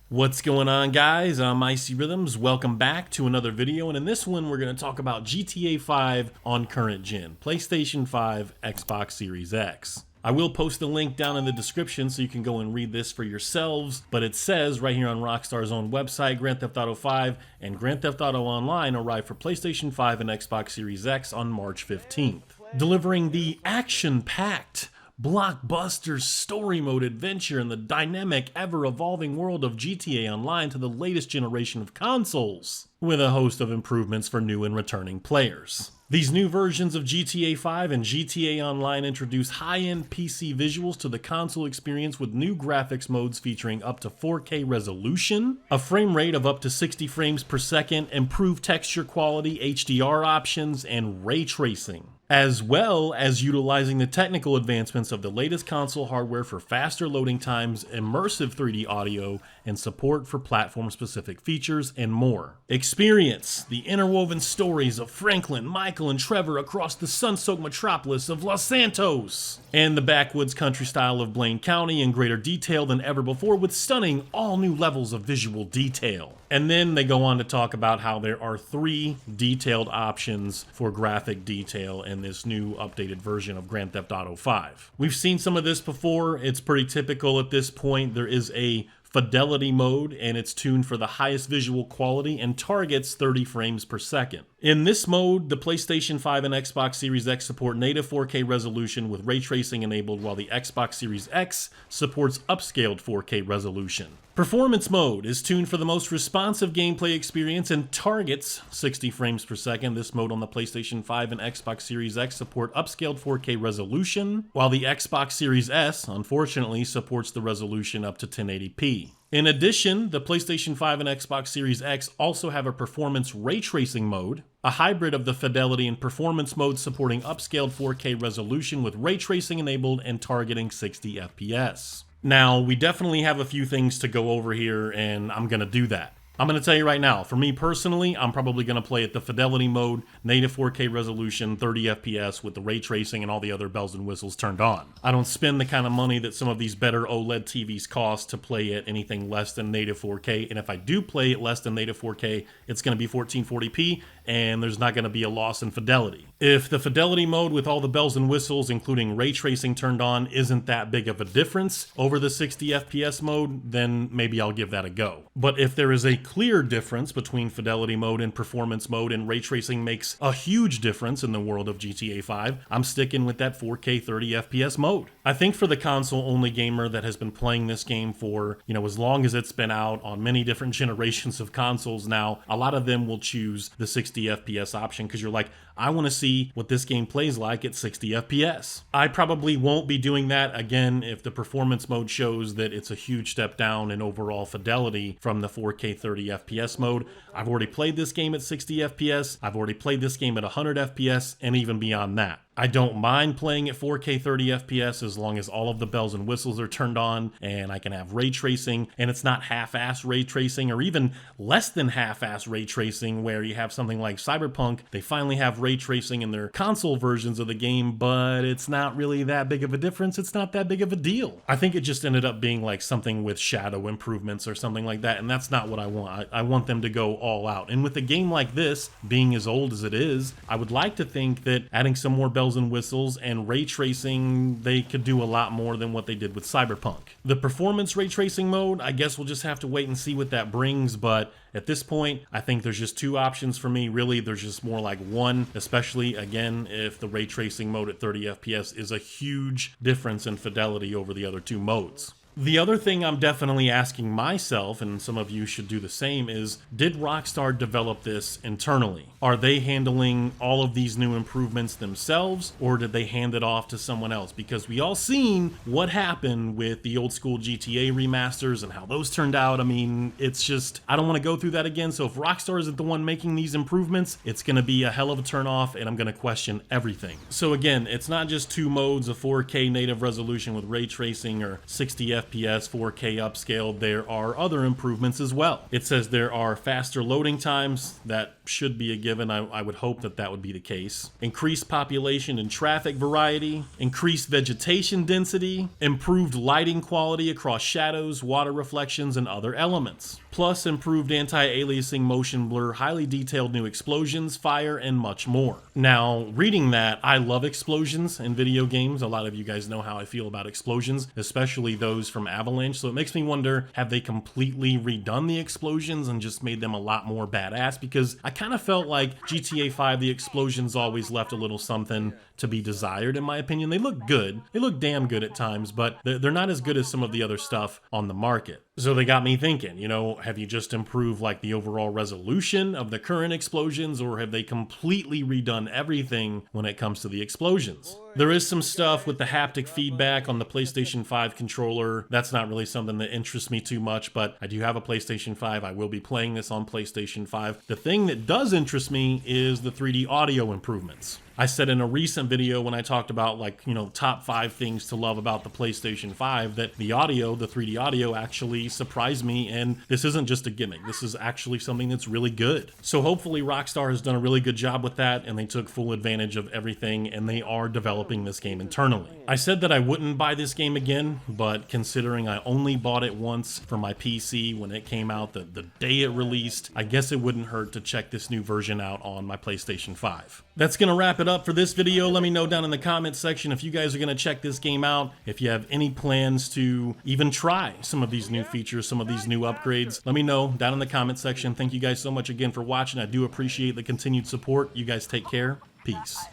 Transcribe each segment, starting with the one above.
What's going on, guys? I'm IcyRhythms. Welcome back to another video, and in this one we're going to talk about GTA 5 on current gen, PlayStation 5, Xbox Series X. I will post the link down in the description so you can go and read this for yourselves, but it says right here on Rockstar's own website, Grand Theft Auto 5 and Grand Theft Auto Online arrive for PlayStation 5 and Xbox Series X on March 15th, delivering the action-packed blockbuster story mode adventure in the dynamic, ever-evolving world of GTA Online to the latest generation of consoles, with a host of improvements for new and returning players. These new versions of GTA 5 and GTA Online introduce high-end PC visuals to the console experience with new graphics modes featuring up to 4K resolution, a frame rate of up to 60 frames per second, improved texture quality, HDR options, and ray tracing, as well as utilizing the technical advancements of the latest console hardware for faster loading times, immersive 3D audio, and support for platform-specific features, and more. Experience the interwoven stories of Franklin, Michael, and Trevor across the sun-soaked metropolis of Los Santos, and the backwoods country style of Blaine County in greater detail than ever before, with stunning all-new levels of visual detail. And then they go on to talk about how there are 3 detailed options for graphic detail in this new updated version of Grand Theft Auto 5. We've seen some of this before. It's pretty typical at this point. There is a fidelity mode, and it's tuned for the highest visual quality and targets 30 frames per second. In this mode, the PlayStation 5 and Xbox Series X support native 4K resolution with ray tracing enabled, while the Xbox Series X supports upscaled 4K resolution. Performance mode is tuned for the most responsive gameplay experience and targets 60 frames per second. This mode on the PlayStation 5 and Xbox Series X support upscaled 4K resolution, while the Xbox Series S, unfortunately, supports the resolution up to 1080p. In addition, the PlayStation 5 and Xbox Series X also have a performance ray tracing mode, a hybrid of the fidelity and performance mode supporting upscaled 4K resolution with ray tracing enabled and targeting 60 FPS. Now, we definitely have a few things to go over here, and I'm going to do that. I'm going to tell you right now, for me personally, I'm probably going to play at the fidelity mode, native 4K resolution, 30 FPS with the ray tracing and all the other bells and whistles turned on. I don't spend the kind of money that some of these better OLED TVs cost to play at anything less than native 4K, and if I do play at less than native 4K, it's going to be 1440p, and there's not going to be a loss in fidelity. If the fidelity mode with all the bells and whistles, including ray tracing turned on, isn't that big of a difference over the 60 FPS mode, then maybe I'll give that a go. But if there is a clear difference between fidelity mode and performance mode, and ray tracing makes a huge difference in the world of GTA 5, I'm sticking with that 4K 30 FPS mode. I think for the console-only gamer that has been playing this game for, as long as it's been out on many different generations of consoles now, a lot of them will choose the 60 FPS option because you're like, I want to see what this game plays like at 60 FPS. I probably won't be doing that again if the performance mode shows that it's a huge step down in overall fidelity from the 4K 30 FPS mode. I've already played this game at 60 FPS, I've already played this game at 100 FPS, and even beyond that. I don't mind playing at 4K 30 FPS as long as all of the bells and whistles are turned on and I can have ray tracing, and it's not half-ass ray tracing or even less than half-ass ray tracing where you have something like Cyberpunk. They finally have ray tracing in their console versions of the game, but it's not really that big of a difference. It's not that big of a deal. I think it just ended up being like something with shadow improvements or something like that, and that's not what I want. I want them to go all out. And with a game like this, being as old as it is, I would like to think that adding some more bells and whistles and ray tracing, they could do a lot more than what they did with Cyberpunk. The performance ray tracing mode, I guess we'll just have to wait and see what that brings, but at this point, I think there's just 2 options for me. Really, there's just more like one, especially, again, if the ray tracing mode at 30 FPS is a huge difference in fidelity over the other 2 modes. The other thing I'm definitely asking myself, and some of you should do the same, is did Rockstar develop this internally? Are they handling all of these new improvements themselves, or did they hand it off to someone else? Because we all seen what happened with the old school GTA remasters and how those turned out. I mean, it's just, I don't want to go through that again. So if Rockstar isn't the one making these improvements, it's going to be a hell of a turnoff, and I'm going to question everything. So again, it's not just 2 modes of 4K native resolution with ray tracing or 60 FPS FPS, 4K upscaled, there are other improvements as well. It says there are faster loading times. That should be a given. I would hope that that would be the case. Increased population and traffic variety, increased vegetation density, improved lighting quality across shadows, water reflections, and other elements. Plus improved anti-aliasing, motion blur, highly detailed new explosions, fire, and much more. Now, reading that, I love explosions in video games. A lot of you guys know how I feel about explosions, especially those from Avalanche, so it makes me wonder, have they completely redone the explosions and just made them a lot more badass? Because I kind of felt like GTA 5, the explosions always left a little something to be desired, in my opinion. They look good. They look damn good at times, but they're not as good as some of the other stuff on the market. So they got me thinking, you know, have you just improved like the overall resolution of the current explosions, or have they completely redone everything when it comes to the explosions? There is some stuff with the haptic feedback on the PlayStation 5 controller. That's not really something that interests me too much, but I do have a PlayStation 5. I will be playing this on PlayStation 5. The thing that does interest me is the 3D audio improvements. I said in a recent video when I talked about, like, you know, top 5 things to love about the PlayStation 5 that the audio, the 3D audio, actually surprised me, and this isn't just a gimmick. This is actually something that's really good. So hopefully Rockstar has done a really good job with that, and they took full advantage of everything, and they are developing this game internally. I said that I wouldn't buy this game again, but considering I only bought it once for my PC when it came out, the day it released, I guess it wouldn't hurt to check this new version out on my PlayStation 5. That's gonna wrap it up for this video. Let me know down in the comment section if you guys are gonna check this game out, if you have any plans to even try some of these new features, some of these new upgrades. Let me know down in the comment section. Thank you guys so much again for watching. I do appreciate the continued support. You guys take care. Peace.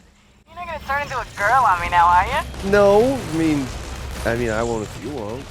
You're not gonna turn into a girl on me now, are you? No, I mean, I won't if you won't.